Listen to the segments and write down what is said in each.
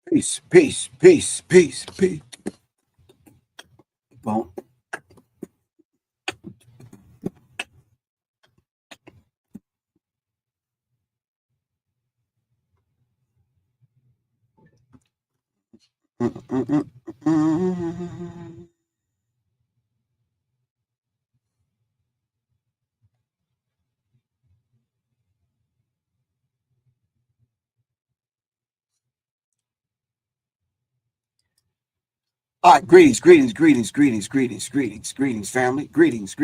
Peace, peace, peace, peace, peace. Well, all right, greetings, family. Greetings.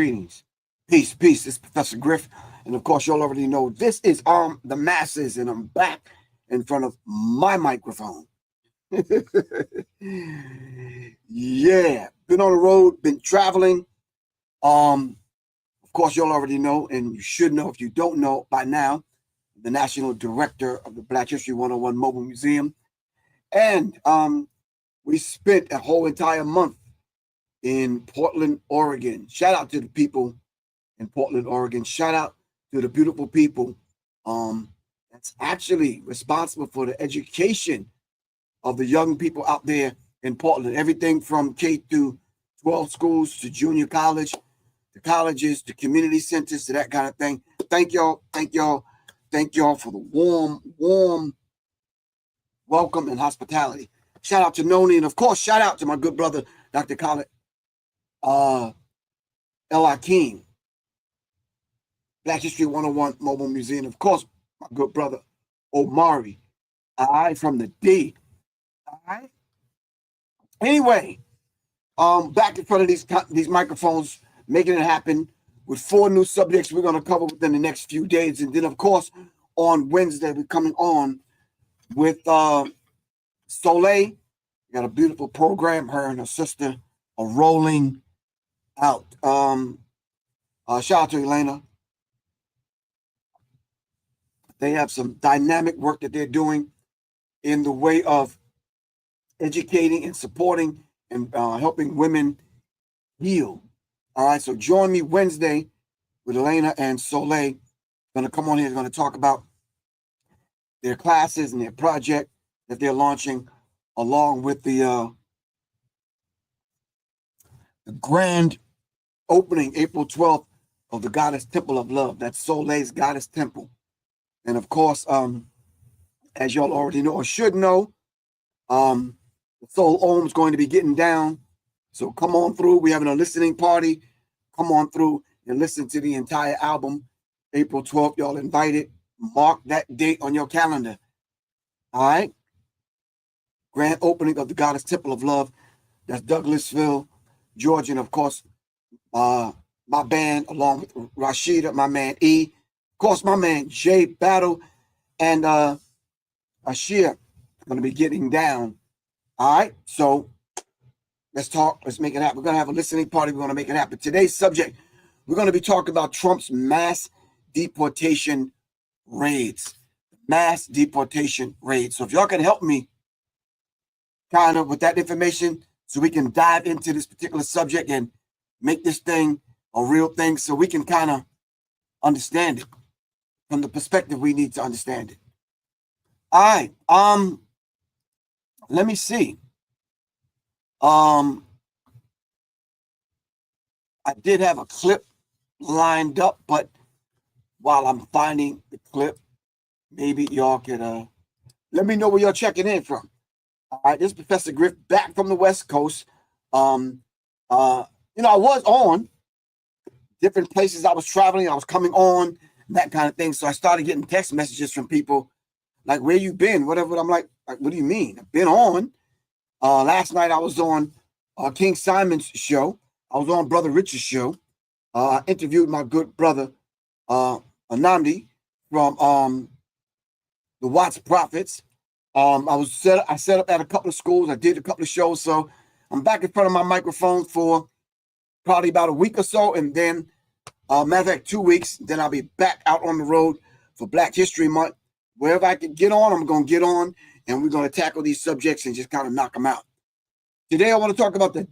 Peace, peace. This is Professor Griff. And of course, y'all already know this is the masses, and I'm back in front of my microphone. Yeah, been on the road, been traveling. Of course, y'all already know, and you should know if you don't know by now, the National Director of the Black History 101 Mobile Museum. And we spent a whole entire month in Portland, Oregon. Shout out to the people in Portland, Oregon. Shout out to the beautiful people that's actually responsible for the education of the young people out there in Portland. Everything from K through 12 schools to junior college, to colleges, to community centers, to that kind of thing. Thank y'all for the warm welcome and hospitality. Shout out to Noni, and of course, shout out to my good brother, Dr. Khaled El Hakeem, Black History 101 Mobile Museum. Of course, my good brother, Omari, from the D. All right. Anyway, back in front of these microphones, making it happen with 4 new subjects we're going to cover within the next few days. And then, of course, on Wednesday, we're coming on with Soleil. We got a beautiful program. Her and her sister are rolling out. Shout out to Elena. They have some dynamic work that they're doing in the way of educating and supporting and helping women heal. All right, so join me Wednesday with Elena and Soleil. Going to come on here. They're going to talk about their classes and their project that they're launching, along with the grand opening April 12th of the Goddess Temple of Love. That's Soleil's Goddess Temple. And of course, as y'all already know or should know, the Soul Om is going to be getting down. So come on through. We're having a listening party. Come on through and listen to the entire album. April 12th, y'all invited. Mark that date on your calendar. All right. Grand opening of the Goddess Temple of Love. That's Douglasville, Georgia. And of course, my band, along with Rashida, my man E. Of course, my man Jay Battle and Ashir going to be getting down. All right. So let's talk. Let's make it happen. We're going to have a listening party. We're going to make it happen. Today's subject, we're going to be talking about Trump's mass deportation raids. Mass deportation raids. So if y'all can help me kind of with that information so we can dive into this particular subject and make this thing a real thing so we can kind of understand it from the perspective we need to understand it. All right. Let me see. I did have a clip lined up, but while I'm finding the clip, maybe y'all could let me know where you're checking in from. All right, this is Professor Griff back from the West Coast. I was on different places. I was traveling, I was coming on, that kind of thing. So I started getting text messages from people like, where you been? Whatever. I'm like, what do you mean? I've been on. Last night I was on King Simon's show. I was on Brother Richard's show. I interviewed my good brother Anandi from the Watts Prophets. I set up at a couple of schools. I did a couple of shows. So I'm back in front of my microphone for probably about a week or so. And then, matter of fact, 2 weeks. Then I'll be back out on the road for Black History Month. Wherever I can get on, I'm going to get on. And we're going to tackle these subjects and just kind of knock them out. Today, I want to talk about the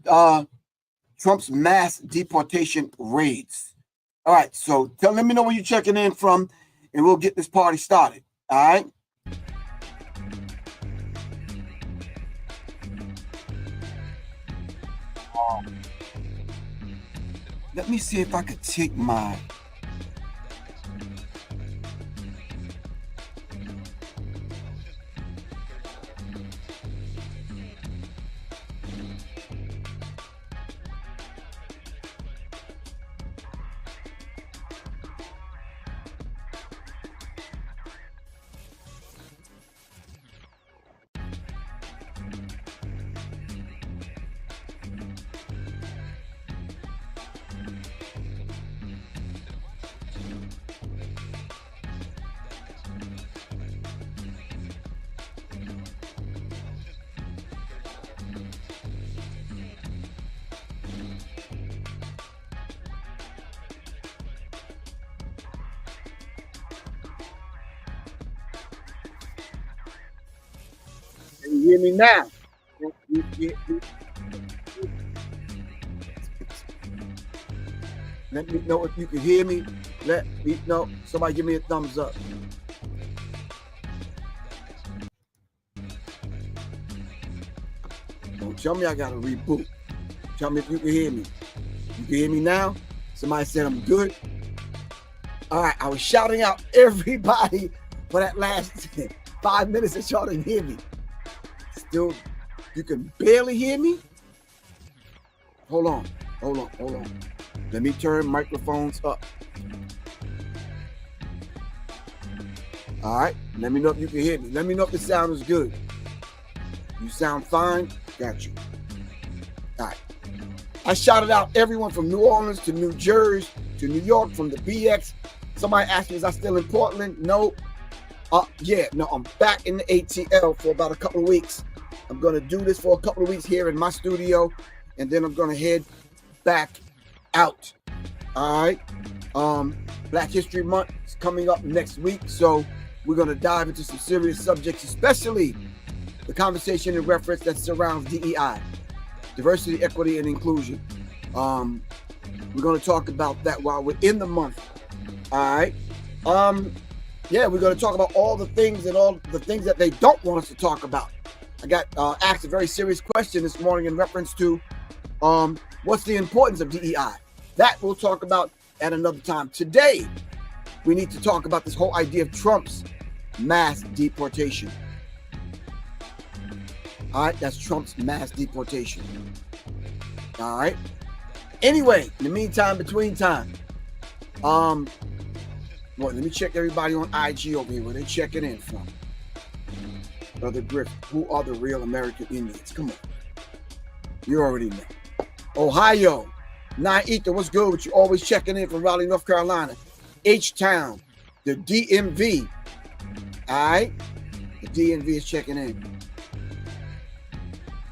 Trump's mass deportation raids. All right, so let me know where you're checking in from, and we'll get this party started. All right. Let me see if I could take my Can you hear me now? Let me know if you can hear me. Let me know. Somebody give me a thumbs up. Don't tell me I gotta reboot. Tell me if you can hear me. You can hear me now? Somebody said I'm good. All right, I was shouting out everybody for that last 5 minutes that y'all didn't hear me. Still, you can barely hear me? Hold on. Let me turn microphones up. All right, let me know if you can hear me. Let me know if the sound is good. You sound fine? Got you. All right. I shouted out everyone from New Orleans to New Jersey to New York, from the BX. Somebody asked me, is I still in Portland? No. I'm back in the ATL for about a couple of weeks. I'm going to do this for a couple of weeks here in my studio, and then I'm going to head back out. All right. Black History Month is coming up next week, so we're going to dive into some serious subjects, especially the conversation and reference that surrounds DEI, diversity, equity, and inclusion. We're going to talk about that while we're in the month. All right. We're going to talk about all the things that they don't want us to talk about. I got asked a very serious question this morning in reference to what's the importance of DEI. That we'll talk about at another time. Today, we need to talk about this whole idea of Trump's mass deportation. All right, that's Trump's mass deportation. All right. Anyway, in the meantime, between time, let me check everybody on IG over here where they're checking in from. Brother Griff, who are the real American Indians? Come on. You already know. Ohio, Nine Ether, what's good with you? Always checking in from Raleigh, North Carolina. H-Town, the DMV. All right. The DMV is checking in.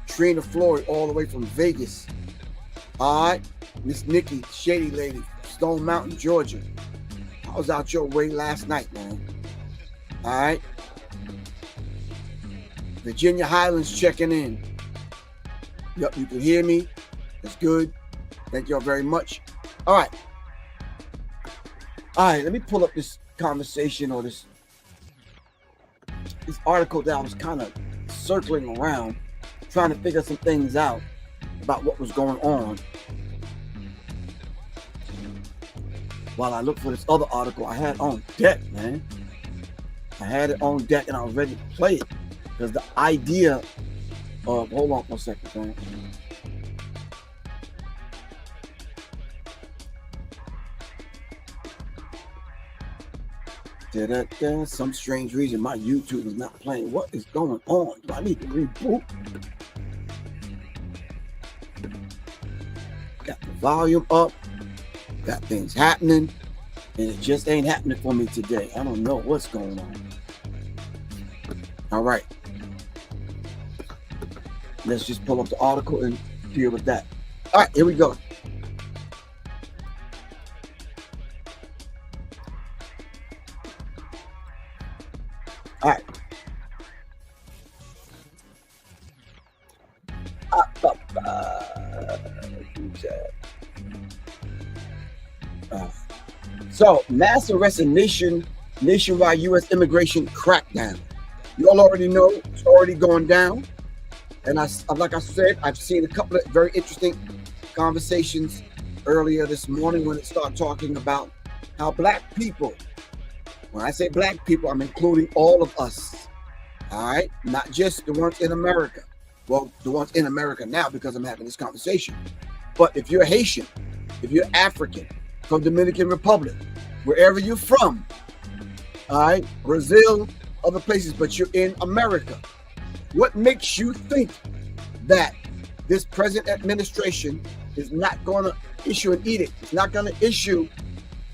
Trina Floyd, all the way from Vegas. All right. Miss Nikki, Shady Lady, Stone Mountain, Georgia. I was out your way last night, man. All right. Virginia Highlands checking in. Yep, you can hear me. That's good. Thank y'all very much. All right. Let me pull up this conversation or this article that I was kind of circling around, trying to figure some things out about what was going on. While I look for this other article I had on deck, man. I had it on deck and I was ready to play it. Because the idea of, hold on for a second, man. Some strange reason my YouTube is not playing. What is going on? Do I need to reboot? Got the volume up. Got things happening. And it just ain't happening for me today. I don't know what's going on. All right. Let's just pull up the article and deal with that. All right, here we go. All right. So, mass arrest and nationwide U.S. immigration crackdown. You all already know it's already going down. And like I said, I've seen a couple of very interesting conversations earlier this morning when it started talking about how black people, when I say black people, I'm including all of us, all right? Not just the ones in America. Well, the ones in America now because I'm having this conversation. But if you're Haitian, if you're African, from Dominican Republic, wherever you're from, all right, Brazil, other places, but you're in America, what makes you think that this present administration is not going to issue an edict? It's not going to issue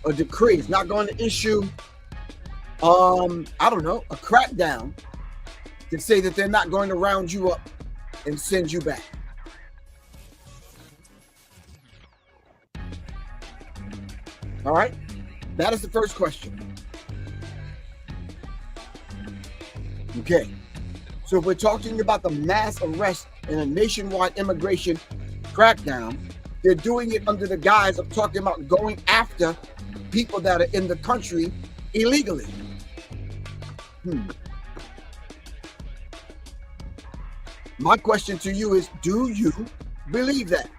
a decree. It's not going to issue, I don't know, a crackdown to say that they're not going to round you up and send you back. All right, that is the first question. Okay, so if we're talking about the mass arrest and a nationwide immigration crackdown, they're doing it under the guise of talking about going after people that are in the country illegally. My question to you is, do you believe that?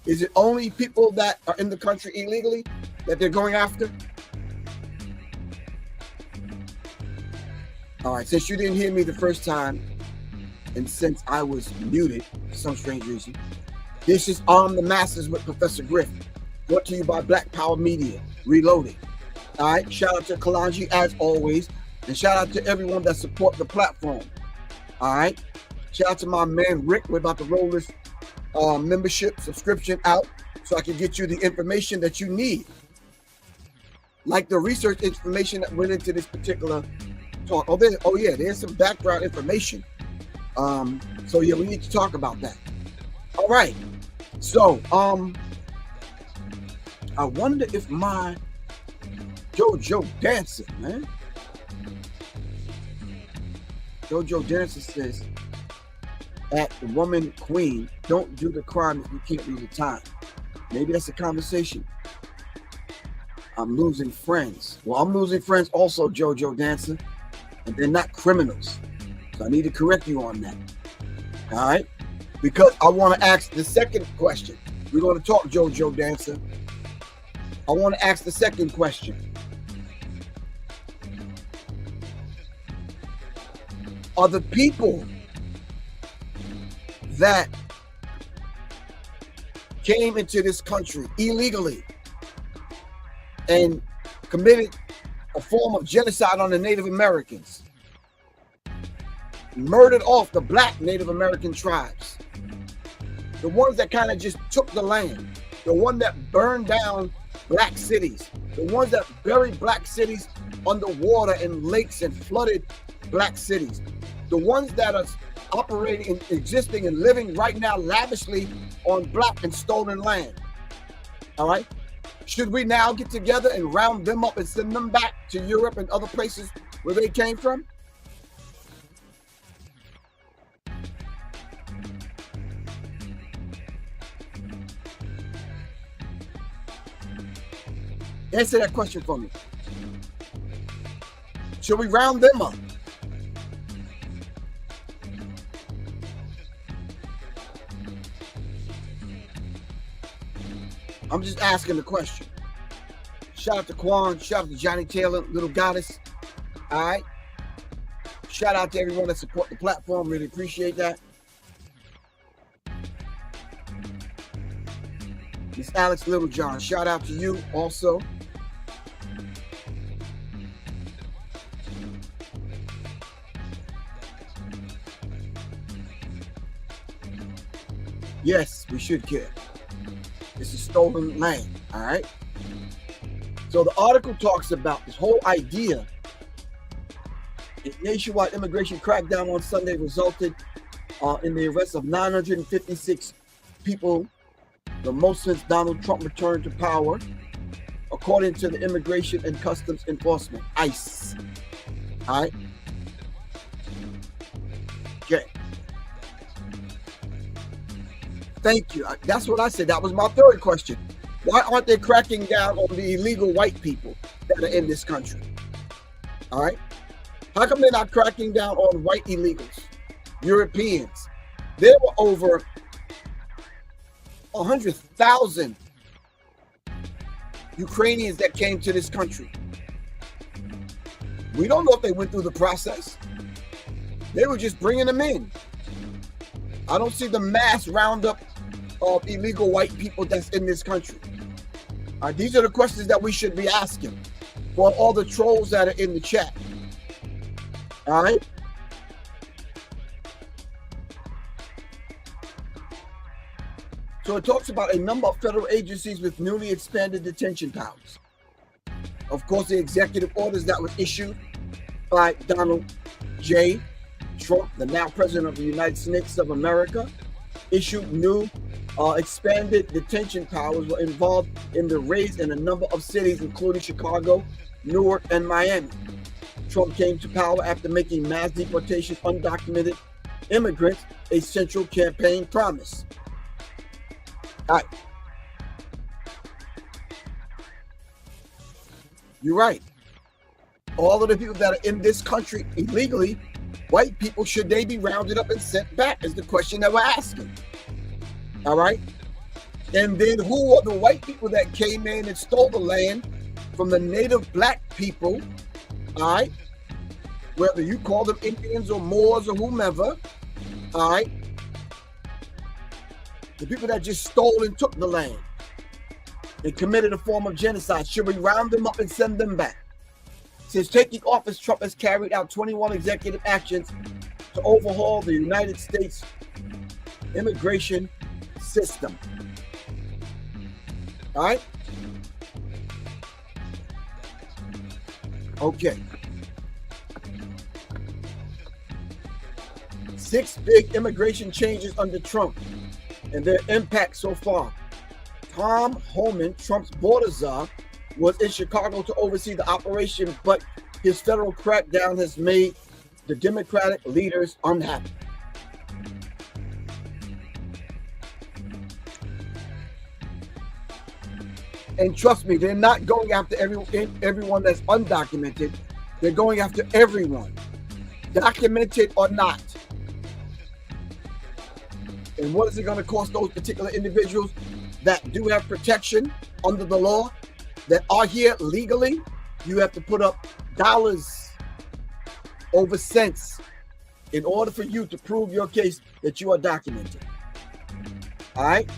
Is it only people that are in the country illegally that they're going after? All right, since you didn't hear me the first time, and since I was muted for some strange reason, this is Arm the Masses with Professor Griff, brought to you by Black Power Media, Reloaded. All right, shout out to Kalanji as always, and shout out to everyone that support the platform. All right, shout out to my man Rick. We're about to roll this membership subscription out so I can get you the information that you need, like the research information that went into this particular talk. There's some background information. So yeah, we need to talk about that. All right. So I wonder if my JoJo Dancer, man. JoJo Dancer says, at the woman queen, don't do the crime if you can't do the time. Maybe that's a conversation. I'm losing friends. Well, I'm losing friends also, JoJo Dancer, and they're not criminals. So I need to correct you on that. All right? Because I want to ask the second question. We're going to talk JoJo Dancer. I want to ask the second question. Are the people that came into this country illegally and committed a form of genocide on the Native Americans, murdered off the black Native American tribes, the ones that kind of just took the land, the one that burned down black cities, the ones that buried black cities underwater in lakes and flooded black cities, the ones that are operating and existing and living right now lavishly on black and stolen land. All right, should we now get together and round them up and send them back to Europe and other places where they came from? Answer that question for me. Should we round them up? I'm just asking the question. Shout out to Quan, shout out to Johnny Taylor, Little Goddess. All right. Shout out to everyone that support the platform. Really appreciate that. Miss Alex Littlejohn, shout out to you also. Yes, we should care. This is stolen land, all right? So the article talks about this whole idea. A nationwide immigration crackdown on Sunday resulted in the arrest of 956 people, the most since Donald Trump returned to power, according to the Immigration and Customs Enforcement, ICE. All right? Okay. Thank you. That's what I said. That was my third question. Why aren't they cracking down on the illegal white people that are in this country? All right. How come they're not cracking down on white illegals, Europeans? There were over 100,000 Ukrainians that came to this country. We don't know if they went through the process. They were just bringing them in. I don't see the mass roundup of illegal white people that's in this country. These are the questions that we should be asking for all the trolls that are in the chat. All right. So it talks about a number of federal agencies with newly expanded detention powers. Of course, the executive orders that were issued by Donald J. Trump, the now president of the United States of America, issued new expanded detention powers were involved in the raids in a number of cities, including Chicago, Newark, and Miami. Trump came to power after making mass deportation of undocumented immigrants a central campaign promise. All right. You're right. All of the people that are in this country illegally, white people, should they be rounded up and sent back is the question that we're asking. All right. And then who are the white people that came in and stole the land from the native black people? All right. Whether you call them Indians or Moors or whomever. All right. The people that just stole and took the land and committed a form of genocide, should we round them up and send them back? Since taking office, Trump has carried out 21 executive actions to overhaul the United States immigration system. All right? Okay. 6 big immigration changes under Trump and their impact so far. Tom Homan, Trump's border czar, was in Chicago to oversee the operation, but his federal crackdown has made the Democratic leaders unhappy. And trust me, they're not going after everyone that's undocumented. They're going after everyone, documented or not. And what is it going to cost those particular individuals that do have protection under the law, that are here legally? You have to put up dollars over cents in order for you to prove your case that you are documented. All right?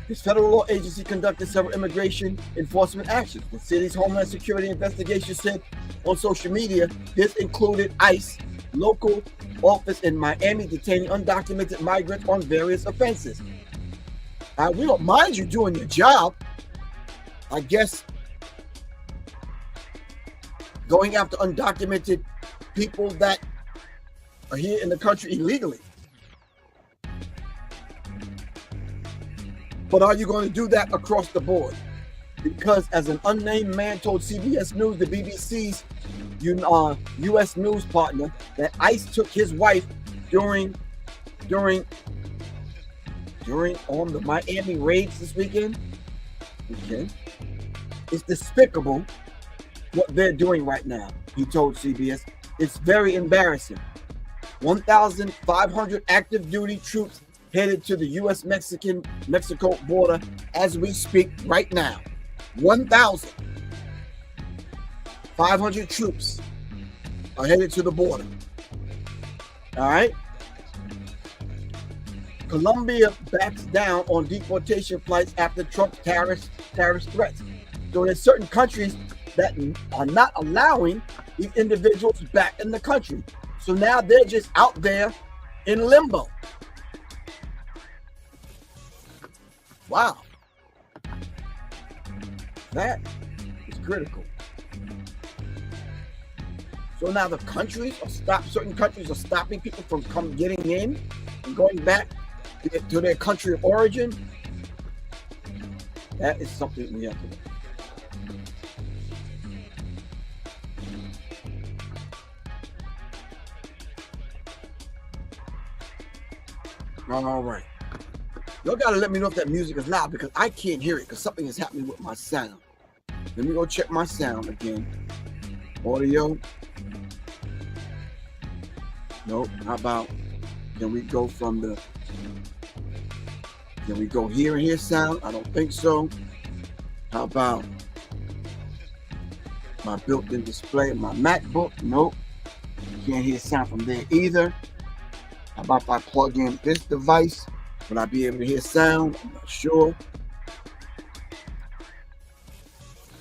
This federal law agency conducted several immigration enforcement actions. The city's Homeland Security investigation said on social media this included ICE local office in Miami detaining undocumented migrants on various offenses. We don't mind you doing your job. I guess going after undocumented people that are here in the country illegally. But are you going to do that across the board? Because as an unnamed man told CBS News, the BBC's U.S. news partner, that ICE took his wife during on the Miami raids this weekend. Okay. It's despicable what they're doing right now, he told CBS. It's very embarrassing. 1,500 active duty troops headed to the U.S.-Mexico border as we speak right now. 1,500 troops are headed to the border. All right. Colombia backs down on deportation flights after Trump's tariff threats. So there's certain countries that are not allowing these individuals back in the country. So now they're just out there in limbo. Wow. That is critical. So now the countries are certain countries are stopping people from getting in and going back to their country of origin. That is something we have to do. All right. Y'all gotta let me know if that music is loud because I can't hear it because something is happening with my sound. Let me go check my sound again. Audio. Nope. How about, can we go from the Can we go here and hear sound? I don't think so. How about my built-in display, my MacBook? Nope. Can't hear sound from there either. How about if I plug in this device? Will I be able to hear sound? I'm not sure.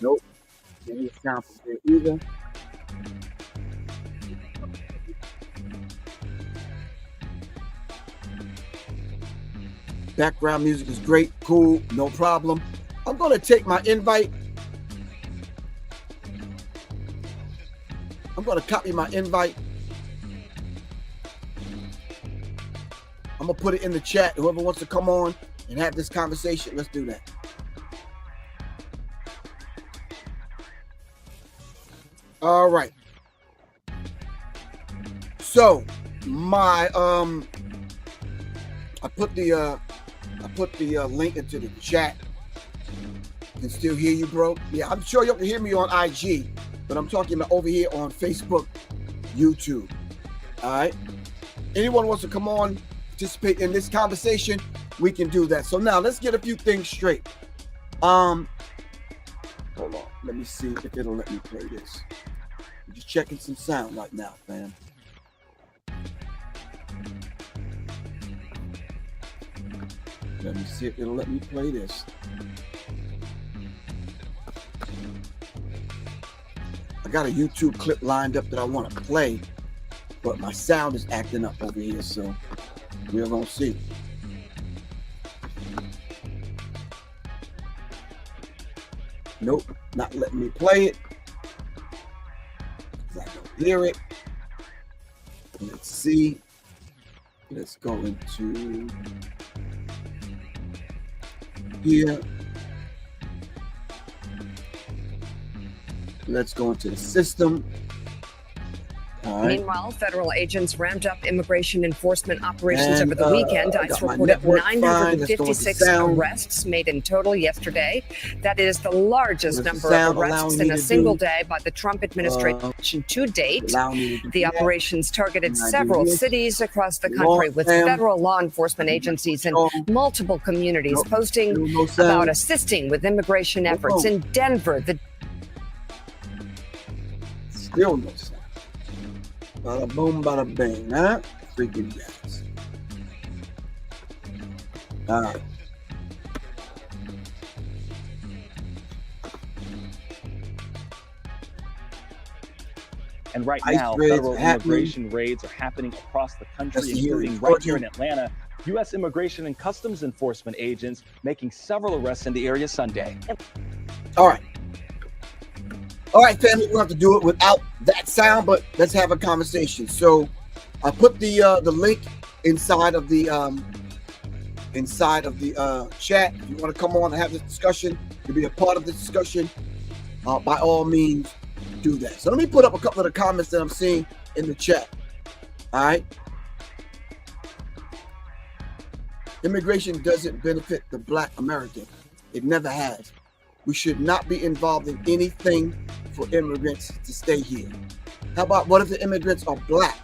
Nope. Can't hear sound from there either. Background music is great, cool, no problem. I'm going to take my invite. I'm going to copy my invite. I'm going to put it in the chat. Whoever wants to come on and have this conversation, let's do that. All right. So, my I put the link into the chat. Can still hear you, bro. Yeah, I'm sure you can hear me on IG, but I'm talking about over here on Facebook, YouTube. All right. Anyone wants to come on, participate in this conversation, we can do that. So now let's get a few things straight. Hold on. Let me see if it'll let me play this. I'm just checking some sound right now, fam. Let me see if it'll let me play this. I got a YouTube clip lined up that I want to play, but my sound is acting up over here, so we're gonna see. Nope, not letting me play it. I don't hear it. Let's see. Let's go into here. Let's go into the system. All right. Meanwhile, federal agents ramped up immigration enforcement operations over the weekend. ICE reported 956 arrests made in total yesterday. That is the largest number of arrests in a single day by the Trump administration to date. The operations targeted several cities across the country, with federal law enforcement agencies in multiple communities posting about assisting with immigration efforts. In Denver, the still no sound. Bada boom, bada bang, huh? Freaking guys. All right. And right now, federal immigration raids are happening across the country, including right here in Atlanta. U.S. Immigration and Customs Enforcement agents making several arrests in the area Sunday. All right. All right, family, we'll have to do it without that sound, but let's have a conversation. So I put the link inside of the chat. If you want to come on and have this discussion, to be a part of this discussion, by all means, do that. So let me put up a couple of the comments that I'm seeing in the chat. All right. Immigration doesn't benefit the Black American. It never has. We should not be involved in anything for immigrants to stay here. How about what if the immigrants are Black?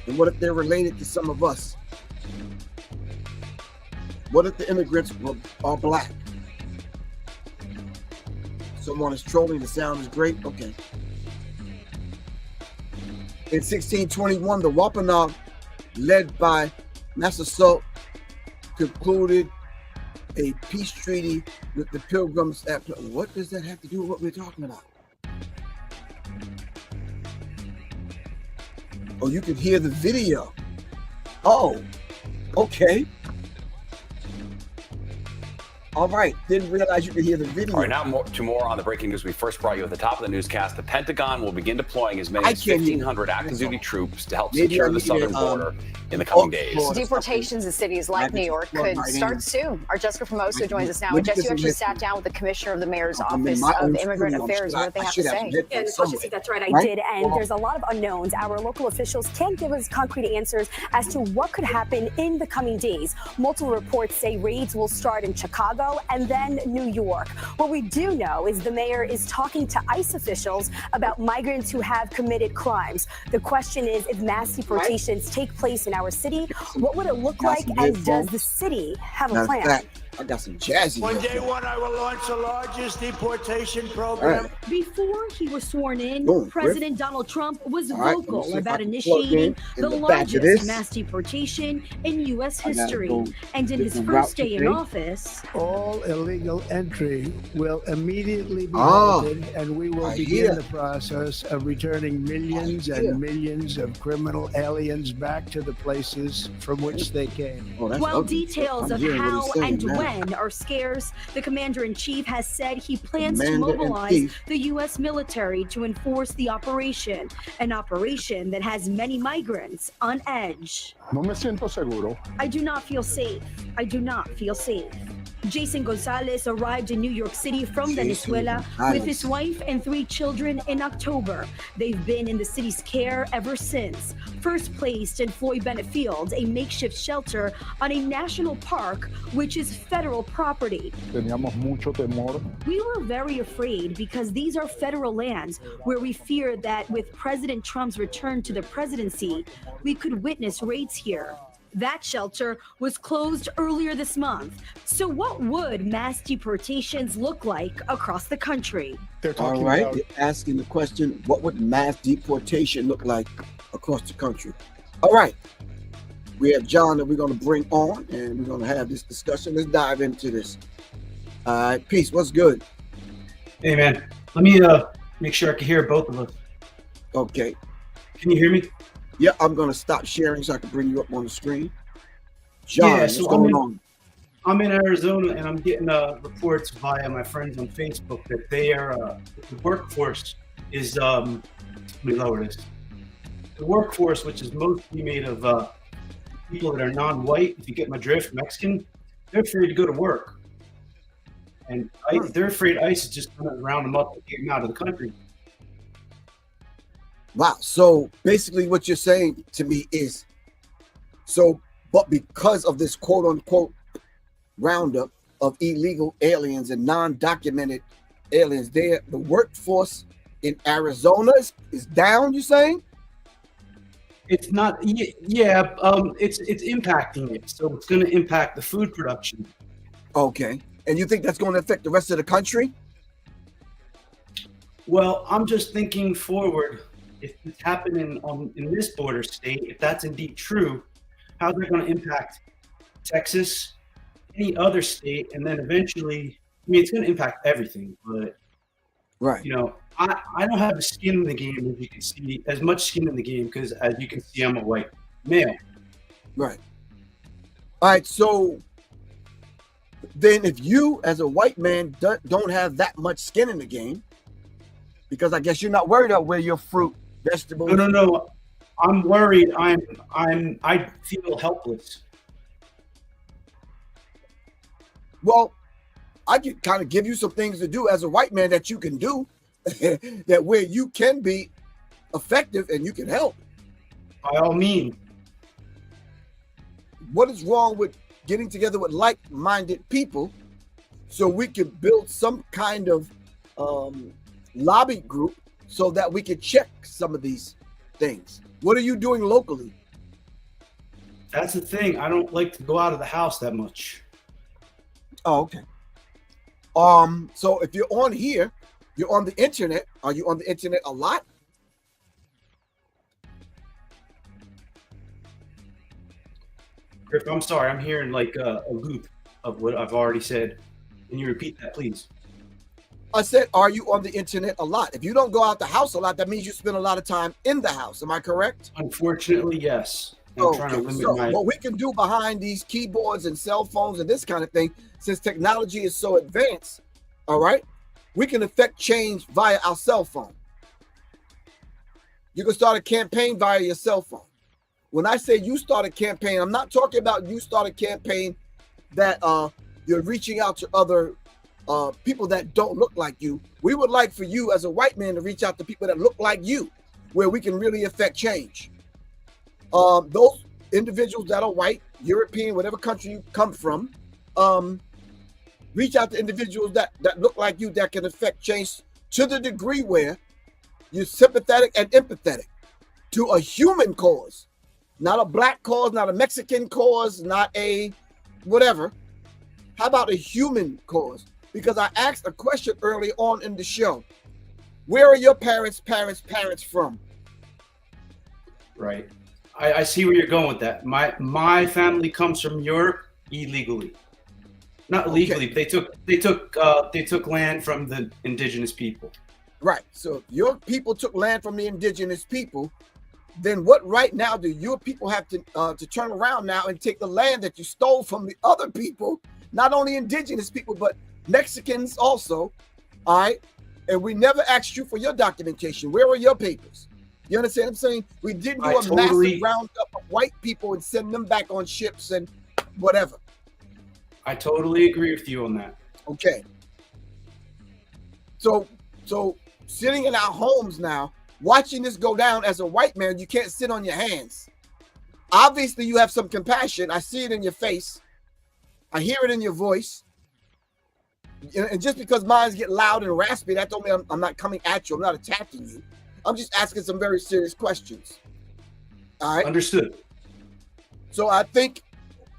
And what if they're related to some of us? What if the immigrants are Black? Someone is trolling. The sound is great. Okay. In 1621, the Wampanoag, led by Massasoit, concluded a peace treaty with the Pilgrims. What does that have to do with what we're talking about? Oh, you can hear the video. Oh, okay. All right, didn't realize you could hear the video. All right, now more on the breaking news we first brought you at the top of the newscast. The Pentagon will begin deploying as many as 1,500 active duty troops to help secure the southern border in the coming days. Deportations in cities like New York could start soon. Our Jessica Formoso joins us now. And Jess, you actually sat down with the commissioner of the mayor's office of immigrant affairs. What they have to say? Yeah, that's right. I did. And there's a lot of unknowns. Our local officials can't give us concrete answers as to what could happen in the coming days. Multiple reports say raids will start in Chicago, Chicago, and then New York. What we do know is the mayor is talking to ICE officials about migrants who have committed crimes. The question is, if mass deportations take place in our city, what would it look like, and does the city have a plan? I got some jazzy. On day one, I will launch the largest deportation program. Before he was sworn in, Boom, President Griff. Donald Trump was All right, vocal let me see if I about can initiating plug in the the back of largest this. mass deportation in U.S. I gotta history. go And in his different route first day in today. office, All illegal entry will immediately be halted, and we will begin the process of returning millions and millions of criminal aliens back to the places from which they came. Oh, that's while ugly. details I'm of hearing what how he's saying and now. when are scarce, the commander-in-chief has said he plans to Commander-in-chief. mobilize the U.S. military to enforce the operation, an operation that has many migrants on edge. No me siento seguro. I do not feel safe. I do not feel safe. Jason Gonzalez arrived in New York City from Venezuela with his wife and 3 children in October. They've been in the city's care ever since. First placed in Floyd Bennett Field, a makeshift shelter on a national park, which is federal property. Teníamos mucho temor. We were very afraid because these are federal lands where we feared that with President Trump's return to the presidency, we could witness raids here. That shelter was closed earlier this month. So what would mass deportations look like across the country? They're All talking right, about they're asking the question, what would mass deportation look like across the country? All right, we have John that we're going to bring on, and we're going to have this discussion. Let's dive into this. All right, peace, what's good? Hey man, let me make sure I can hear both of us. Okay, Can you hear me? yeah, I'm going to stop sharing so I can bring you up on the screen. John, Yeah, what's so going on? I'm in Arizona and I'm getting reports via my friends on Facebook that they are the workforce is let me lower this. The workforce, which is mostly made of people that are non-white, if you get my drift, Mexican, they're afraid to go to work, and they're afraid ICE is just going to round them up and get them out of the country. Wow, so basically what you're saying to me is, but because of this quote-unquote roundup of illegal aliens and non-documented aliens, the workforce in Arizona is down, you saying? It's not, yeah, it's impacting it. So it's going to impact the food production. Okay, and you think that's going to affect the rest of the country? Well, I'm just thinking forward. If it's happening in this border state, if that's indeed true, how's that going to impact Texas, any other state, and then eventually, I mean, it's going to impact everything. But Right. you know, I don't have a skin in the game, as you can see, as much skin in the game, because as you can see, I'm a white male. Right. All right, so then if you as a white man don't have that much skin in the game, because I guess you're not worried about where your fruit, vegetables. No. I'm worried. I feel helpless. Well, I can kind of give you some things to do as a white man that you can do that where you can be effective and you can help. By all means. What is wrong with getting together with like-minded people so we can build some kind of lobby group so that we can check some of these things? What are you doing locally? That's the thing. I don't like to go out of the house that much. Oh, okay. So if you're on here, you're on the internet. Are you on the internet a lot? Griff, I'm sorry. I'm hearing like a loop of what I've already said. Can you repeat that, please? I said, are you on the internet a lot? If you don't go out the house a lot, that means you spend a lot of time in the house. Am I correct? Unfortunately, yes. I'm trying to limit my... what we can do behind these keyboards and cell phones and this kind of thing, since technology is so advanced, all right, we can affect change via our cell phone. You can start a campaign via your cell phone. When I say you start a campaign, I'm not talking about you start a campaign that you're reaching out to other people that don't look like you. We would like for you as a white man to reach out to people that look like you, where we can really affect change. Those individuals that are white, European, whatever country you come from, reach out to individuals that look like you, that can affect change to the degree where you're sympathetic and empathetic to a human cause, not a black cause, not a Mexican cause, not a whatever. How about a human cause? Because I asked a question early on in the show. Where are your parents from? Right. I see where you're going with that. My family comes from Europe illegally. Not illegally, but they took land from the indigenous people. Right. So your people took land from the indigenous people. Then what right now do your people have to turn around now and take the land that you stole from the other people, not only indigenous people, but Mexicans also. All right. And we never asked you for your documentation. Where are your papers? You understand what I'm saying? We didn't do a massive roundup of white people and send them back on ships and whatever. I totally agree with you on that. Okay. So sitting in our homes now, watching this go down as a white man, you can't sit on your hands. Obviously, you have some compassion. I see it in your face. I hear it in your voice. And just because mine get loud and raspy, that don't mean I'm not coming at you. I'm not attacking you. I'm just asking some very serious questions. All right? Understood. So I think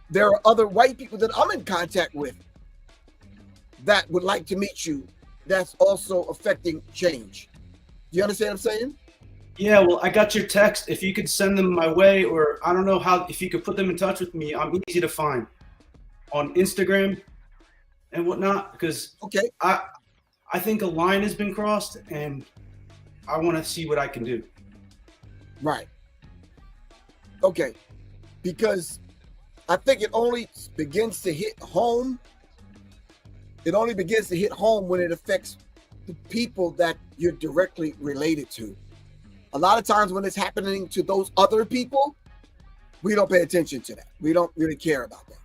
there are other white people that I'm in contact with that would like to meet you. That's also affecting change. Do you understand what I'm saying? Yeah, well, I got your text. If you could send them my way, or I don't know how, if you could put them in touch with me, I'm easy to find on Instagram and whatnot, because I think a line has been crossed and I want to see what I can do. Right. Okay. Because I think it only begins to hit home. It only begins to hit home when it affects the people that you're directly related to. A lot of times when it's happening to those other people, we don't pay attention to that. We don't really care about that.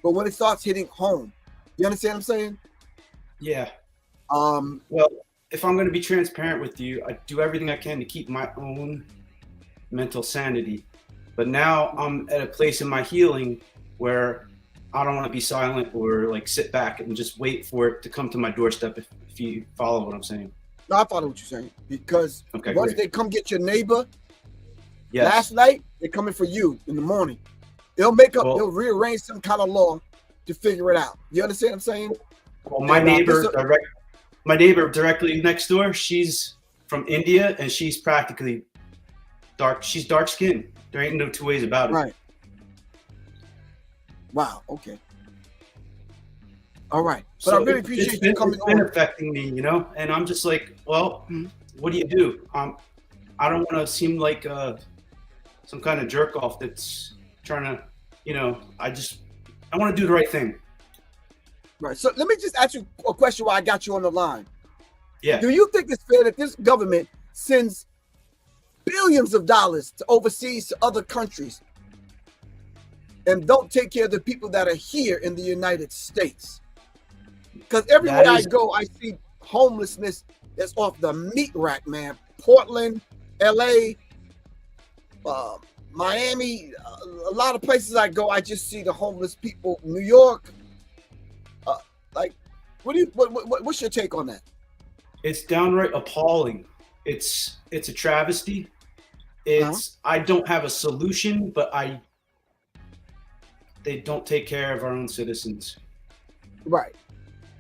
But when it starts hitting home, you understand what I'm saying? Yeah. Well, if I'm going to be transparent with you, I do everything I can to keep my own mental sanity. But now I'm at a place in my healing where I don't want to be silent or like sit back and just wait for it to come to my doorstep, if you follow what I'm saying. No, I follow what you're saying. Because once they come get your neighbor, yes. Last night, they're coming for you in the morning. They'll they'll rearrange some kind of law to figure it out. You understand what I'm saying? Well, my neighbor directly next door, she's from India and she's practically dark. She's dark skinned. There ain't no two ways about it. Right. Wow. Okay. All right. But So I really appreciate you coming on. It's been affecting me, you know, and I'm just like, well, what do you do? I don't want to seem like some kind of jerk off that's trying to, you know, I want to do the right thing. Right. So let me just ask you a question while I got you on the line. Yeah. Do you think it's fair that this government sends billions of dollars to overseas to other countries and don't take care of the people that are here in the United States? Because everywhere I go, I see homelessness that's off the meat rack, man. Portland, LA, Miami, a lot of places I go, I just see the homeless people. New York. What's your take on that? It's downright appalling. It's a travesty. I don't have a solution, but they don't take care of our own citizens. Right.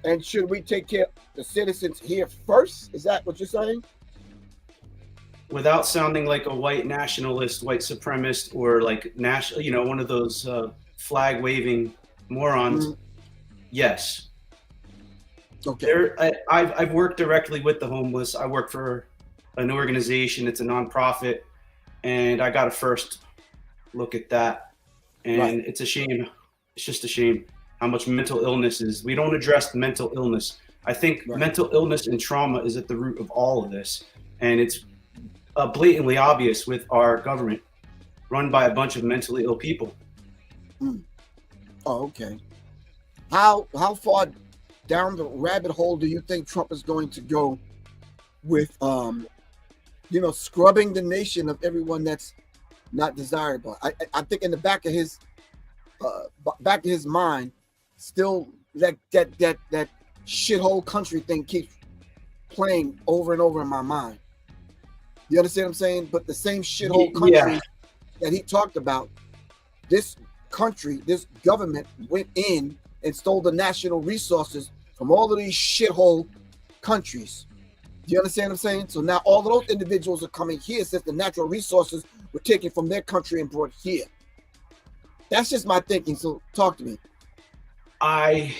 And should we take care of the citizens here first? Is that what you're saying? Without sounding like a white nationalist, white supremacist, or like national, you know, one of those flag waving morons. Yes. Okay. I've worked directly with the homeless. I work for an organization. It's a nonprofit, and I got a first look at that. And It's a shame. It's just a shame how much mental illness is. We don't address mental illness. I think mental illness and trauma is at the root of all of this, and it's blatantly obvious with our government run by a bunch of mentally ill people. Oh, okay. How far down the rabbit hole do you think Trump is going to go with, scrubbing the nation of everyone that's not desirable? I think in the back of his mind, still that shithole country thing keeps playing over and over in my mind. You understand what I'm saying? But the same shithole country that he talked about, this country, this government went in and stole the national resources from all of these shithole countries. Do you understand what I'm saying? So now all of those individuals are coming here since the natural resources were taken from their country and brought here. That's just my thinking. So talk to me. I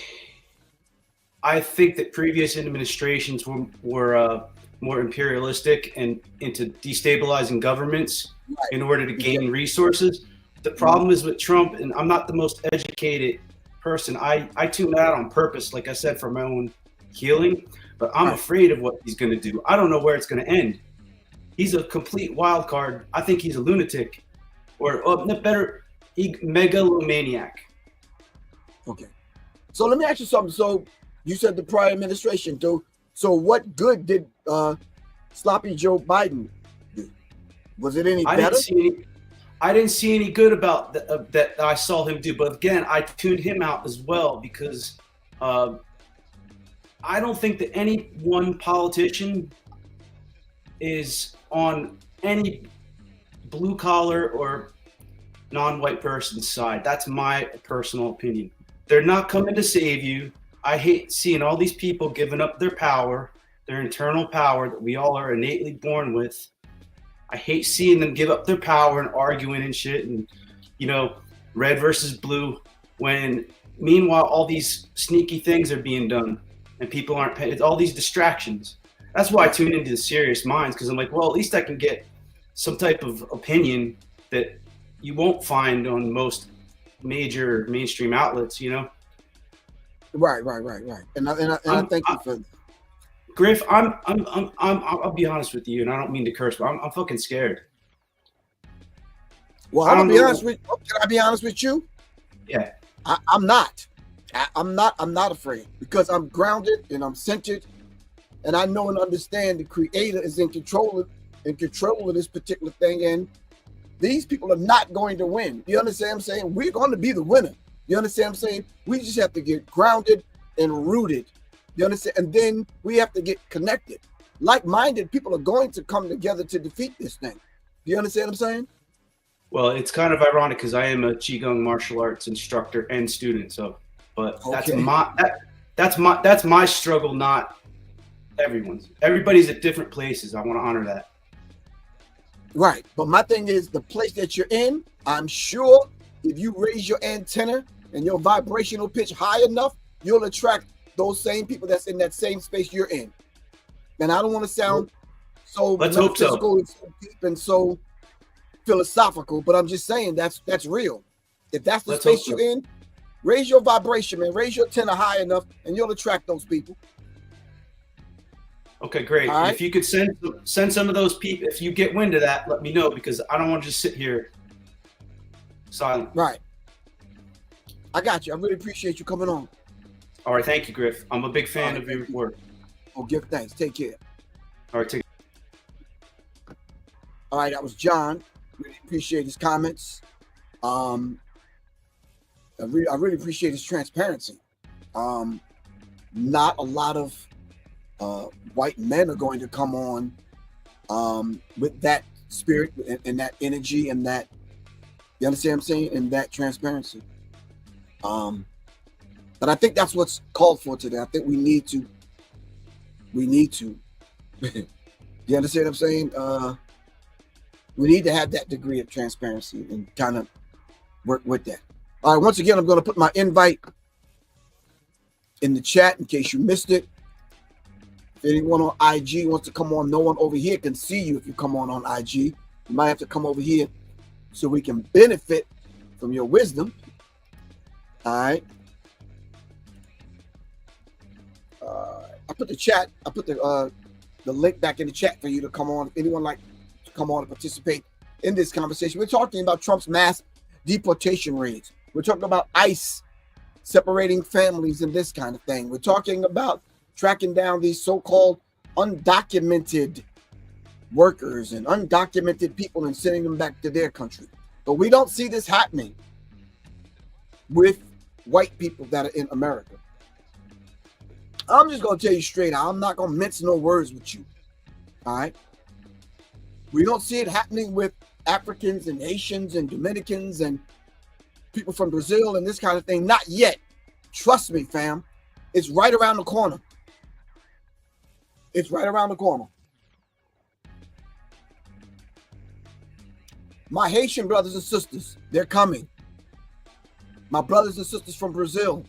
think that previous administrations were more imperialistic and into destabilizing governments in order to gain resources. The problem is with Trump, and I'm not the most educated person. I tune out on purpose, like I said, for my own healing, but I'm afraid of what he's going to do. I don't know where it's going to end. He's a complete wild card. I think he's a lunatic, or better, megalomaniac. Okay. So let me ask you something. So you said the prior administration, so what good did sloppy Joe Biden do? Was it any better? I didn't see any good about that I saw him do. But again, I tuned him out as well because I don't think that any one politician is on any blue collar or non-white person's side. That's my personal opinion. They're not coming to save you. I hate seeing all these people giving up their power, their internal power that we all are innately born with. I hate seeing them give up their power and arguing and shit and, red versus blue, when meanwhile all these sneaky things are being done and people aren't paying. It's all these distractions. That's why I tune into the Serious Minds, because I'm like, well, at least I can get some type of opinion that you won't find on most major mainstream outlets, Right. And I thank you for Griff. I'll be honest with you, and I don't mean to curse, but I'm fucking scared. Well, I'm gonna be honest with you. Can I be honest with you? Yeah. I'm not. I'm not afraid, because I'm grounded and I'm centered, and I know and understand the Creator is in control of this particular thing, and these people are not going to win. You understand what I'm saying? We're going to be the winner. You understand what I'm saying? We just have to get grounded and rooted. You understand? And then we have to get connected. Like-minded people are going to come together to defeat this thing. Do you understand what I'm saying? Well, it's kind of ironic because I am a Qigong martial arts instructor and student. So, but that's my struggle, not everyone's. Everybody's at different places. I want to honor that. Right. But my thing is, the place that you're in, I'm sure if you raise your antenna and your vibrational pitch high enough, you'll attract those same people that's in that same space you're in. And I don't want to sound so metaphysical and so deep and so philosophical, but I'm just saying that's real. If that's the space you're in, raise your vibration, man. Raise your antenna high enough, and you'll attract those people. Okay, great. Right. If you could send some of those people, if you get wind of that, let me know, because I don't want to just sit here silent. Right. I got you. I really appreciate you coming on. All right, thank you, Griff. I'm a big fan of your work. Oh, give thanks. Take care. All right, take care. All right, that was John. Really appreciate his comments. I really appreciate his transparency. Not a lot of white men are going to come on with that spirit and that energy and that, you understand what I'm saying, and that transparency. But I think that's what's called for today. I think we need to you understand what I'm saying? We need to have that degree of transparency and kind of work with that. All right, once again, I'm going to put my invite in the chat in case you missed it. If anyone on IG wants to come on, no one over here can see you if you come on IG. You might have to come over here so we can benefit from your wisdom. All right. I put the link back in the chat for you to come on. If anyone like to come on and participate in this conversation, we're talking about Trump's mass deportation raids. We're talking about ICE separating families and this kind of thing. We're talking about tracking down these so-called undocumented workers and undocumented people and sending them back to their country. But we don't see this happening with white people that are in America. I'm just going to tell you straight out. I'm not going to mince no words with you. All right? We don't see it happening with Africans and Haitians and Dominicans and people from Brazil and this kind of thing. Not yet. Trust me, fam. It's right around the corner. It's right around the corner. My Haitian brothers and sisters, they're coming. My brothers and sisters from Brazil.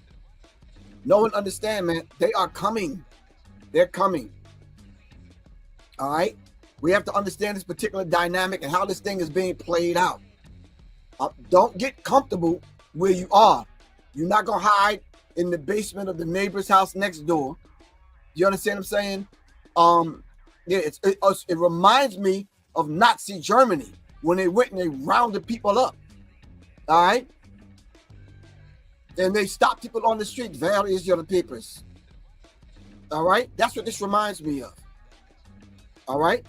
No one understand, man. They are coming. They're coming. All right? We have to understand this particular dynamic and how this thing is being played out. Don't get comfortable where you are. You're not going to hide in the basement of the neighbor's house next door. You understand what I'm saying? Yeah, it reminds me of Nazi Germany when they went and they rounded people up. All right? And they stopped people on the street. Where is your papers? All right? That's what this reminds me of. All right?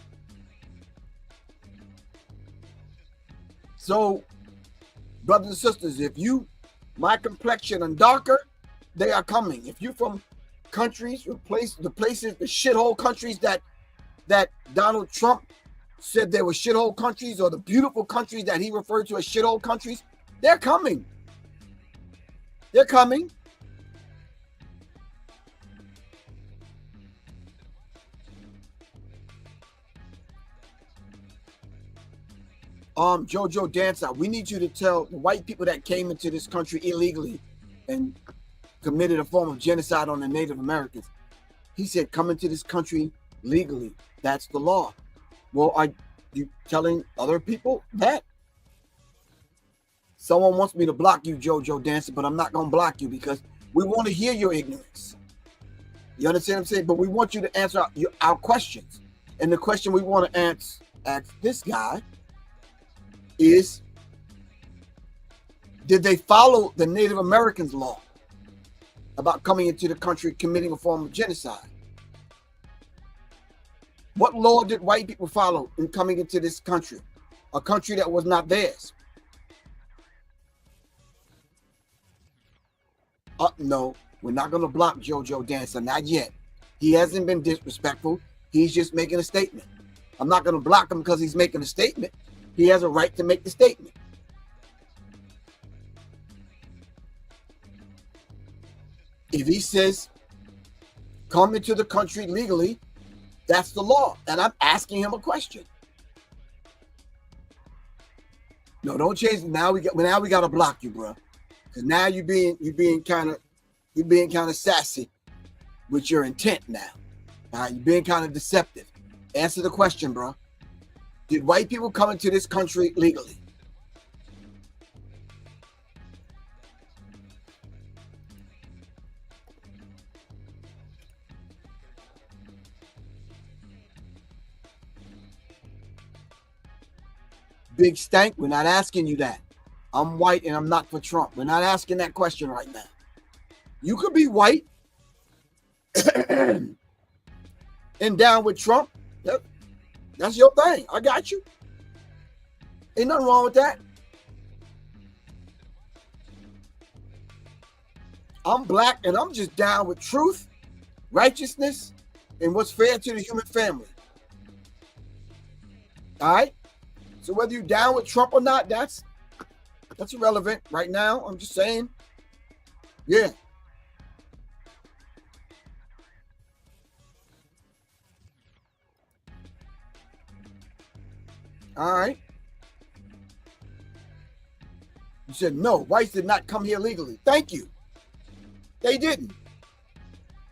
So, brothers and sisters, if you, my complexion and darker, they are coming. If you from countries, the shithole countries that Donald Trump said they were shithole countries, or the beautiful countries that he referred to as shithole countries, they're coming. They're coming. Jojo Dancer, we need you to tell the white people that came into this country illegally and committed a form of genocide on the Native Americans. He said, come into this country legally. That's the law. Well, are you telling other people that? Someone wants me to block you, Jojo Dancer, but I'm not going to block you because we want to hear your ignorance. You understand what I'm saying? But we want you to answer our questions. And the question we want to ask this guy is, did they follow the Native Americans' law about coming into the country committing a form of genocide? What law did white people follow in coming into this country? A country that was not theirs. No, we're not going to block Jojo Dancer, not yet. He hasn't been disrespectful. He's just making a statement. I'm not going to block him because he's making a statement. He has a right to make the statement. If he says, come into the country legally, that's the law. And I'm asking him a question. No, don't change. Now we got to block you, bro. Because now you're being kind of sassy with your intent now. All right, you're being kind of deceptive. Answer the question, bro. Did white people come into this country legally? Big Stank, we're not asking you that. I'm white and I'm not for Trump. We're not asking that question right now. You could be white and down with Trump. Yep. That's your thing. I got you. Ain't nothing wrong with that. I'm black and I'm just down with truth, righteousness, and what's fair to the human family. All right? So whether you're down with Trump or not, that's irrelevant right now. I'm just saying. Yeah. All right. You said, no, whites did not come here legally. Thank you. They didn't.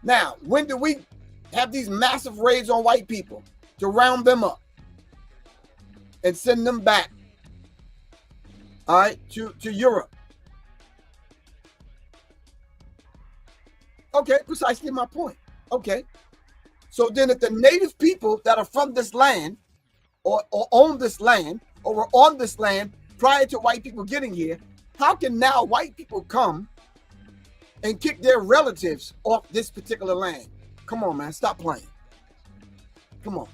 Now, when do we have these massive raids on white people to round them up and send them back, all right, to Europe? Okay, precisely my point. Okay. So then if the native people that are from this land or own this land or were on this land prior to white people getting here, how can now white people come and kick their relatives off this particular land? Come on, man. Stop playing. Come on.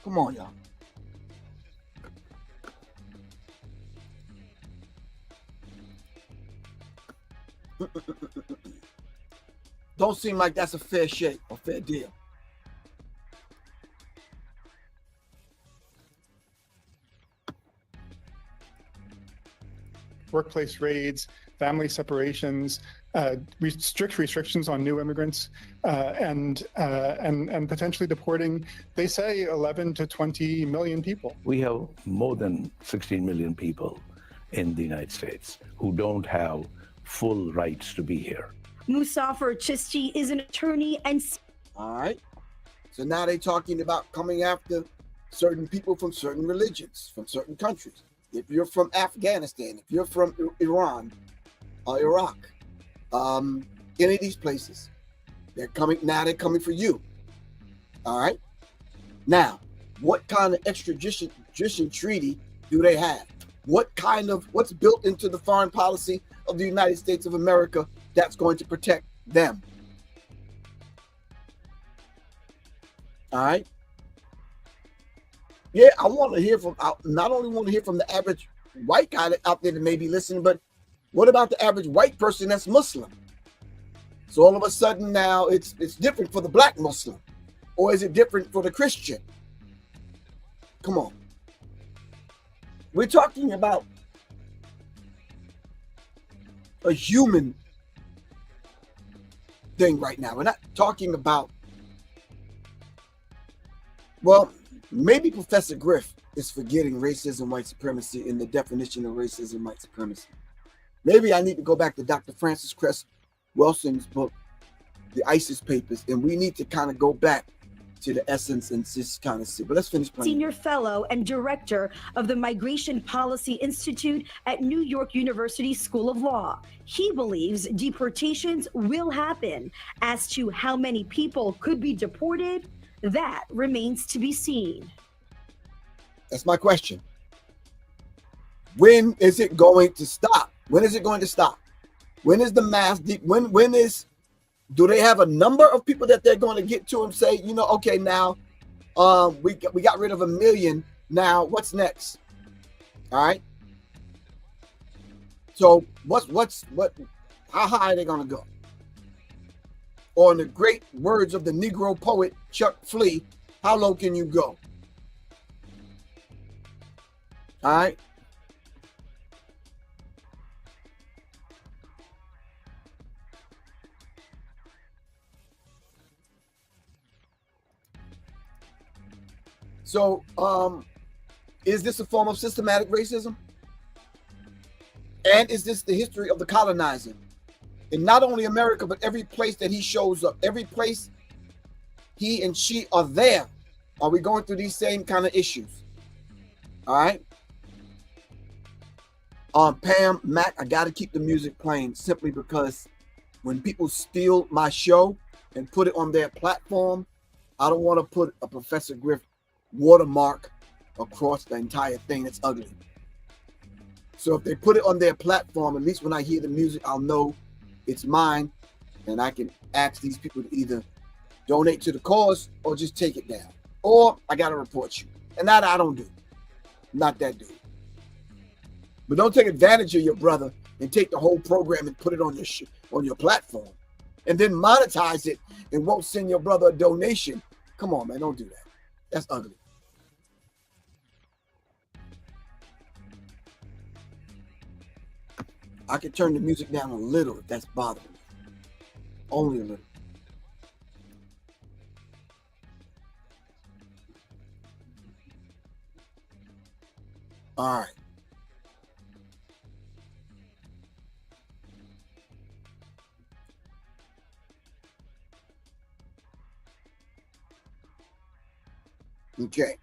Come on, y'all. don't seem like that's a fair shake or fair deal. Workplace raids, family separations, strict restrictions on new immigrants, and potentially deporting, they say, 11 to 20 million people. We have more than 16 million people in the United States who don't have full rights to be here. Musafer Chisti is an attorney and... All right. So now they're talking about coming after certain people from certain religions, from certain countries. If you're from Afghanistan, if you're from Iran or Iraq, any of these places, they're coming for you. All right. Now, what kind of extradition treaty do they have? What's built into the foreign policy of the United States of America that's going to protect them? All right. Yeah, I want to hear from, not only want to hear from the average white guy out there that may be listening, but what about the average white person that's Muslim? So all of a sudden now it's different for the black Muslim, or is it different for the Christian? Come on. We're talking about a human thing right now. We're not talking about, well, maybe Professor Griff is forgetting racism, white supremacy in the definition of racism, white supremacy. Maybe I need to go back to Dr. Francis Cress Welsing's book, The ISIS Papers, and we need to kind of go back to the essence and just kind of see. But let's finish playing. Senior fellow and director of the Migration Policy Institute at New York University School of Law. He believes deportations will happen. As to how many people could be deported, that remains to be seen. That's my question. When is it going to stop? When is it going to stop? When is the mass? Do they have a number of people that they're going to get to and say, you know, okay, now we got rid of 1 million. Now what's next? All right. So how high are they going to go? Or in the great words of the Negro poet Chuck Flea, how low can you go? All right. So, is this a form of systematic racism? And is this the history of the colonizer? In not only America, but every place that he shows up, every place he and she are there, are we going through these same kind of issues? All right. Pam, Mac, I got to keep the music playing simply because when people steal my show and put it on their platform, I don't want to put a Professor Griff watermark across the entire thing. That's ugly. So if they put it on their platform, at least when I hear the music, I'll know it's mine, and I can ask these people to either donate to the cause or just take it down, or I got to report you. And that I don't do. I'm not that dude. But don't take advantage of your brother and take the whole program and put it on your platform and then monetize it and won't send your brother a donation. Come on, man, don't do that. That's ugly. I can turn the music down a little if that's bothering me. Only a little. All right. Okay.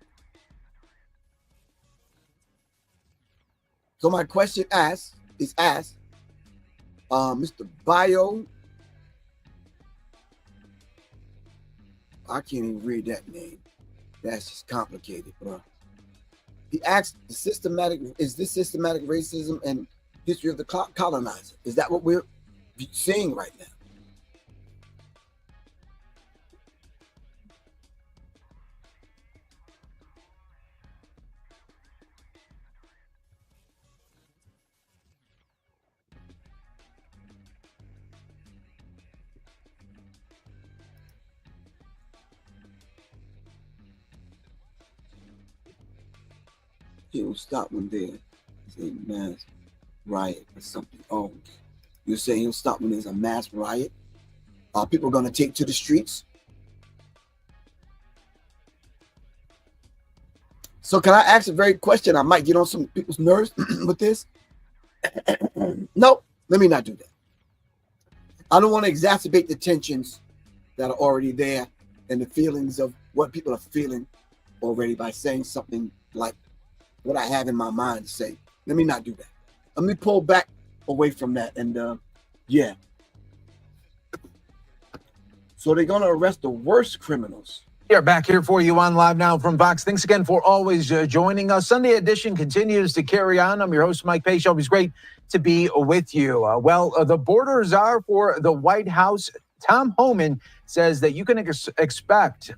So my question is asked, Mr. Bio, I can't even read that name. That's just complicated, bro. He asked, is this systematic racism and history of the colonizer? Is that what we're seeing right now? He'll stop when there's a mass riot or something. Oh, you're saying he'll stop when there's a mass riot? Are people going to take to the streets? So can I ask a very question? I might get on some people's nerves with this. No, let me not do that. I don't want to exacerbate the tensions that are already there and the feelings of what people are feeling already by saying something like what I have in my mind to say. Let me not do that. Let me pull back away from that. And yeah. So they're going to arrest the worst criminals. We are back here for you on Live Now from Vox. Thanks again for always joining us. Sunday edition continues to carry on. I'm your host, Mike Page. Always great to be with you. The borders are for the White House. Tom Homan says that you can expect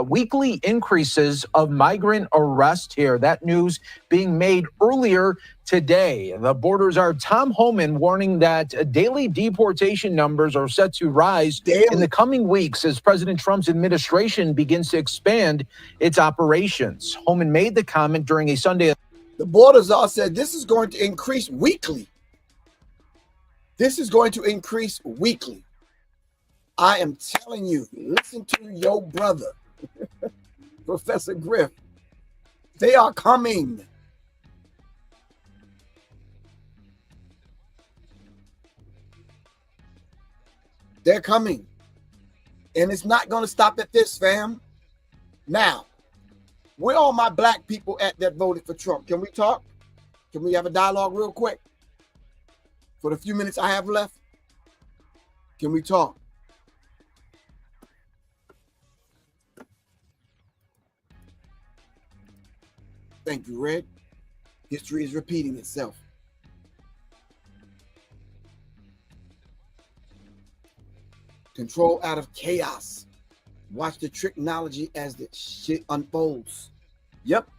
weekly increases of migrant arrest here. That news being made earlier today. The borders are. Tom Homan warning that daily deportation numbers are set to rise in the coming weeks as President Trump's administration begins to expand its operations. Homan made the comment during a Sunday. The borders are said this is going to increase weekly. This is going to increase weekly. I am telling you, listen to your brother, Professor Griff. They are coming. They're coming. And it's not going to stop at this, fam. Now, where are my black people at that voted for Trump? Can we talk? Can we have a dialogue real quick? For the few minutes I have left, can we talk? Thank you, Red. History is repeating itself. Control out of chaos. Watch the technology as the shit unfolds. Yep.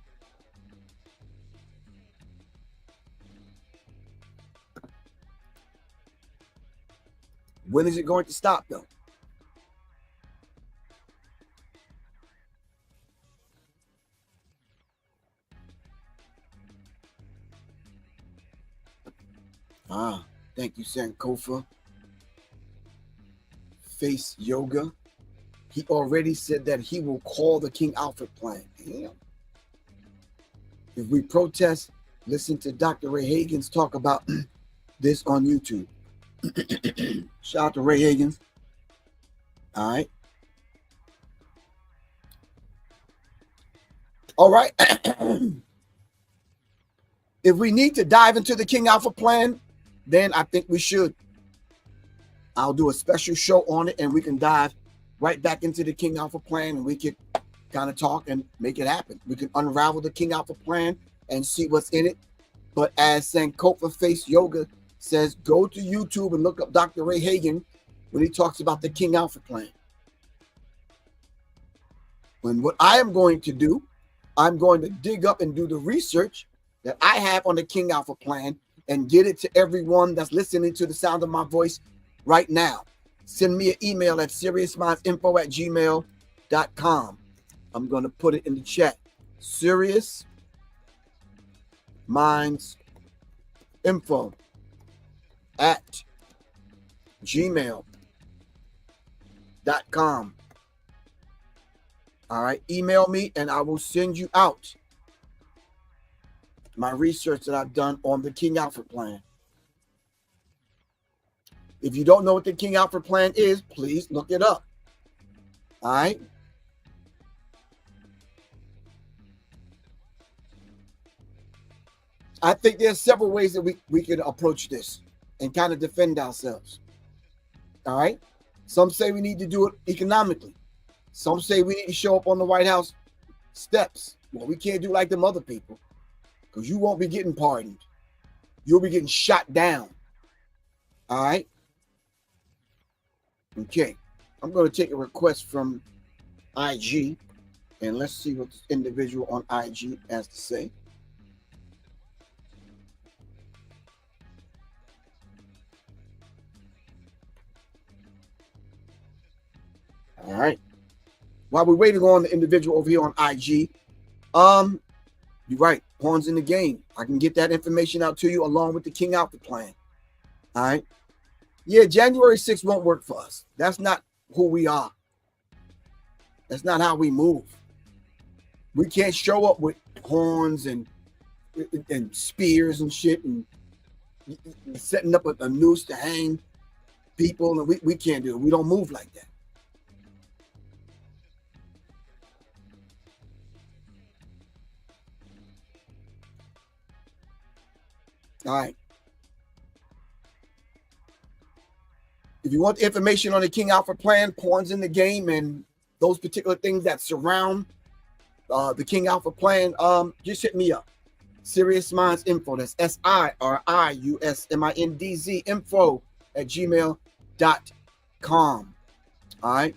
When is it going to stop, though? Thank you, Sankofa. Face Yoga. He already said that he will call the King Alfred plan. Damn. If we protest, listen to Dr. Ray Hagins talk about this on YouTube. Shout out to Ray Hagins. All right. All right. If we need to dive into the King Alpha plan, then I think we should. I'll do a special show on it and we can dive right back into the King Alpha plan and we can kind of talk and make it happen. We can unravel the King Alpha plan and see what's in it. But as Sankofa Face Yoga says, go to YouTube and look up Dr. Ray Hagan when he talks about the King Alpha plan. And what I am going to do, I'm going to dig up and do the research that I have on the King Alpha plan and get it to everyone that's listening to the sound of my voice right now. Send me an email at seriousmindsinfo@gmail.com. I'm going to put it in the chat. seriousmindsinfo@gmail.com. All right, email me and I will send you out my research that I've done on the King Alfred plan. If you don't know what the King Alfred plan is, please look it up. All right. I think there's several ways that we can approach this and kind of defend ourselves. All right. Some say we need to do it economically. Some say we need to show up on the White House steps. Well, we can't do like them other people because you won't be getting pardoned. You'll be getting shot down. All right. Okay. I'm going to take a request from IG and let's see what this individual on IG has to say. All right. While we're waiting on the individual over here on IG, you're right. Pawns in the game. I can get that information out to you along with the King Alpha plan. All right. Yeah, January 6th won't work for us. That's not who we are. That's not how we move. We can't show up with horns and spears and shit and setting up a noose to hang people. And we can't do it. We don't move like that. All right. If you want the information on the King Alpha plan, pawns in the game, and those particular things that surround the King Alpha plan, just hit me up. Serious Minds Info. That's SIRIUSMINDZ info@gmail.com. All right.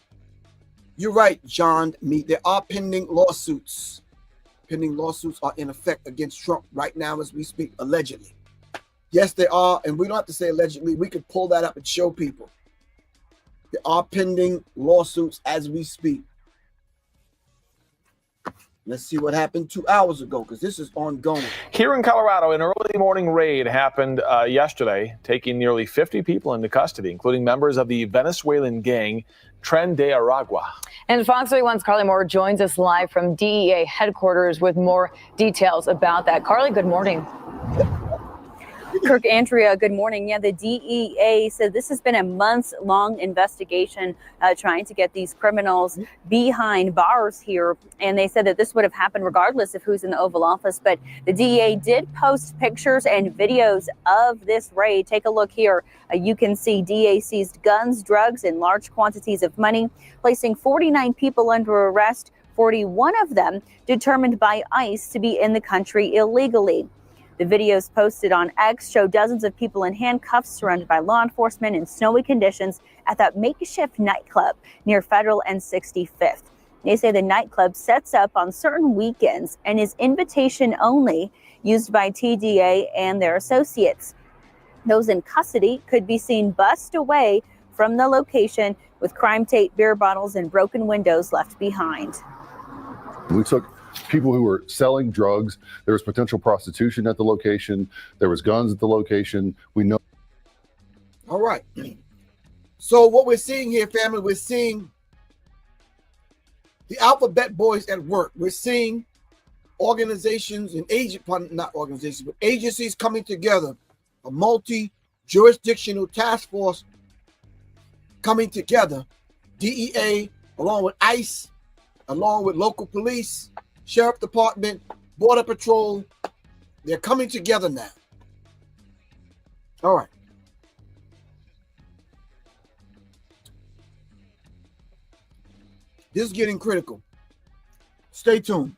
You're right, John. There are pending lawsuits. Pending lawsuits are in effect against Trump right now as we speak, allegedly. Yes, they are, and we don't have to say allegedly. We could pull that up and show people. There are pending lawsuits as we speak. Let's see what happened 2 hours ago, because this is ongoing. Here in Colorado, an early morning raid happened yesterday, taking nearly 50 people into custody, including members of the Venezuelan gang Tren de Aragua. And Fox 31's Carly Moore joins us live from DEA headquarters with more details about that. Carly, good morning. Kirk, Andrea, good morning. Yeah, the DEA said this has been a months-long investigation trying to get these criminals behind bars here. And they said that this would have happened regardless of who's in the Oval Office. But the DEA did post pictures and videos of this raid. Take a look here. You can see DEA seized guns, drugs, and large quantities of money, placing 49 people under arrest, 41 of them determined by ICE to be in the country illegally. The videos posted on X show dozens of people in handcuffs surrounded by law enforcement in snowy conditions at that makeshift nightclub near Federal and 65th. They say the nightclub sets up on certain weekends and is invitation only, used by TDA and their associates. Those in custody could be seen bussed away from the location with crime tape, beer bottles, and broken windows left behind. We took people who were selling drugs. There was potential prostitution at the location. There was guns at the location. We know. All right. So what we're seeing here, family, we're seeing the alphabet boys at work. We're seeing organizations and not organizations, but agencies coming together, a multi-jurisdictional task force coming together, DEA, along with ICE, along with local police, Sheriff Department, Border Patrol. They're coming together now. All right. This is getting critical. Stay tuned.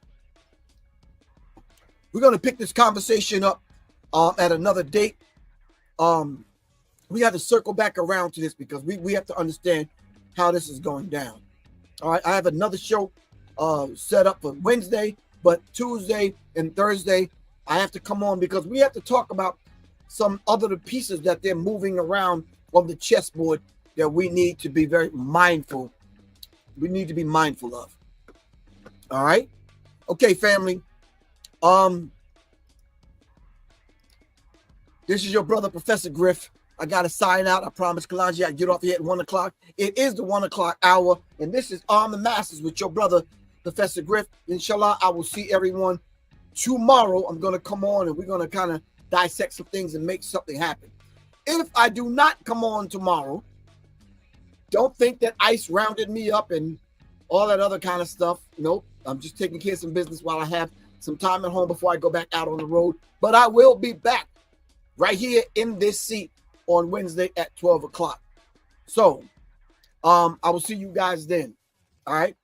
We're going to pick this conversation up at another date. We have to circle back around to this because we have to understand how this is going down. All right. I have another show set up for Wednesday, but Tuesday and Thursday I have to come on because we have to talk about some other pieces that they're moving around on the chessboard that we need to be very mindful. We need to be mindful of. All right. Okay, family. This is your brother, Professor Griff. I got to sign out. I promised Kalanji I'd get off here at 1 o'clock. It is the 1 o'clock hour, and this is Arm the Masses with your brother, Professor Griff. Inshallah, I will see everyone tomorrow. I'm going to come on, and we're going to kind of dissect some things and make something happen. If I do not come on tomorrow, don't think that ICE rounded me up and all that other kind of stuff. Nope. I'm just taking care of some business while I have some time at home before I go back out on the road. But I will be back right here in this seat on Wednesday at 12 o'clock. So I will see you guys then. All right.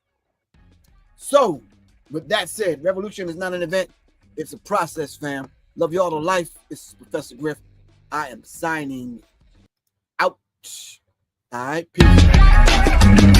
So with that said, revolution is not an event. It's a process, fam. Love y'all to life. This is Professor Griff. I am signing out. All right. Peace.